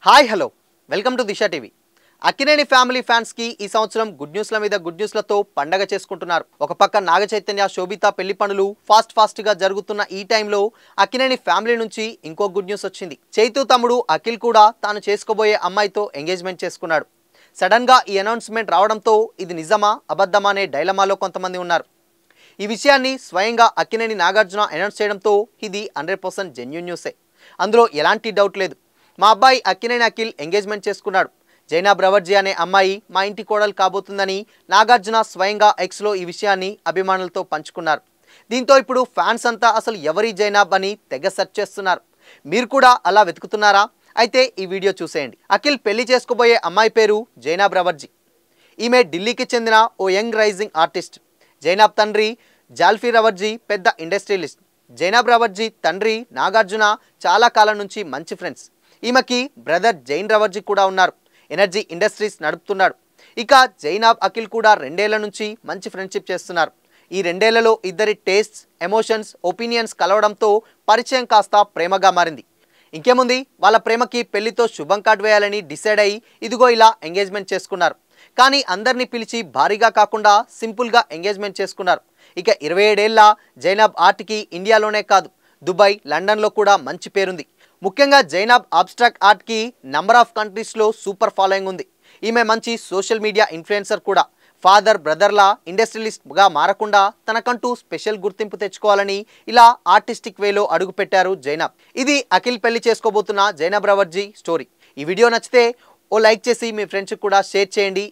Hi hello welcome to Disha TV. Akkineni family fans కి ఈ సంవత్సరం గుడ్ న్యూస్ల మీద గుడ్ న్యూస్లతో పండగ చేసుకుంటున్నారు. ఒక పక్క నాగ చైతన్య శోభిత పెళ్లి పనులు ఫాస్ట్ గా జరుగుతున్న ఈ టైంలో అక్కినేని ఫ్యామిలీ నుంచి ఇంకో గుడ్ న్యూస్ వచ్చింది. చైతు తమ్ముడు అఖిల్ కూడా తాను చేసుకోబోయే అమ్మాయితో ఎంగేజ్మెంట్ చేసుకున్నాడు. సడన్ గా ఈ అనౌన్స్మెంట్ రావడంతో ఇది నిజమా అబద్ధమా అనే డైలమాలో కొంతమంది ఉన్నారు. ఈ విషయాన్ని స్వయంగా అక్కినేని నాగార్జున అనౌన్స్ చేయడంతో ఇది 100% జెన్యూన్ న్యూసే. అందులో ఎలాంటి డౌట్ లేదు. మా అబ్బాయి అక్కినేని అఖిల్ ఎంగేజ్మెంట్ చేసుకున్నాడు. జైనాబ్ రవర్జీ అనే అమ్మాయి మా ఇంటి కోడలు కాబోతుందని నాగార్జున స్వయంగా ఎక్స్లో ఈ విషయాన్ని అభిమానులతో పంచుకున్నారు. దీంతో ఇప్పుడు ఫ్యాన్స్ అంతా అసలు ఎవరి జైనాబ్ అని తెగ సెర్చ్ చేస్తున్నారు. మీరు కూడా అలా వెతుకుతున్నారా? అయితే ఈ వీడియో చూసేయండి. అఖిల్ పెళ్లి చేసుకోబోయే అమ్మాయి పేరు జైనాబ్ రవర్జీ. ఈమె ఢిల్లీకి చెందిన ఓ యంగ్ రైజింగ్ ఆర్టిస్ట్. జైనాబ్ తండ్రి జాల్ఫీ రవర్జీ పెద్ద ఇండస్ట్రియలిస్ట్. జైనాబ్ రవర్జీ తండ్రి నాగార్జున చాలా కాలం నుంచి మంచి ఫ్రెండ్స్. ఈమెకి బ్రదర్ జైన్ రవర్జీ కూడా ఉన్నారు. ఎనర్జీ ఇండస్ట్రీస్ నడుపుతున్నాడు. ఇక జైనాబ్ అఖిల్ కూడా 2 ఏళ్ల నుంచి మంచి ఫ్రెండ్షిప్ చేస్తున్నారు. ఈ 2 ఏళ్లలో ఇద్దరి టేస్ట్స్, ఎమోషన్స్, ఒపీనియన్స్ కలవడంతో పరిచయం కాస్త ప్రేమగా మారింది. ఇంకేముంది, వాళ్ళ ప్రేమకి పెళ్లితో శుభం కార్డ్ వేయాలని డిసైడ్ అయ్యి ఇదిగో ఇలా ఎంగేజ్మెంట్ చేసుకున్నారు. కానీ అందరినీ పిలిచి భారీగా కాకుండా సింపుల్గా ఎంగేజ్మెంట్ చేసుకున్నారు. ఇక 27 ఏళ్ల జైనాబ్ ఆర్ట్కి ఇండియాలోనే కాదు దుబాయ్, లండన్లో కూడా మంచి పేరుంది. ముఖ్యంగా జైనాబ్ అబ్స్ట్రాక్ట్ ఆర్ట్కి నంబర్ ఆఫ్ కంట్రీస్లో సూపర్ ఫాలోయింగ్ ఉంది. ఈమె మంచి సోషల్ మీడియా ఇన్ఫ్లుయెన్సర్ కూడా. ఫాదర్ బ్రదర్లా ఇండస్ట్రియలిస్ట్గా మారకుండా తనకంటూ స్పెషల్ గుర్తింపు తెచ్చుకోవాలని ఇలా ఆర్టిస్టిక్ వేలో అడుగుపెట్టారు జైనాబ్. ఇది అఖిల్ పెళ్లి చేసుకోబోతున్న జైనాబ్ రవర్జీ స్టోరీ. ఈ వీడియో నచ్చితే ఓ లైక్ చేసి మీ ఫ్రెండ్స్కి కూడా షేర్ చేయండి.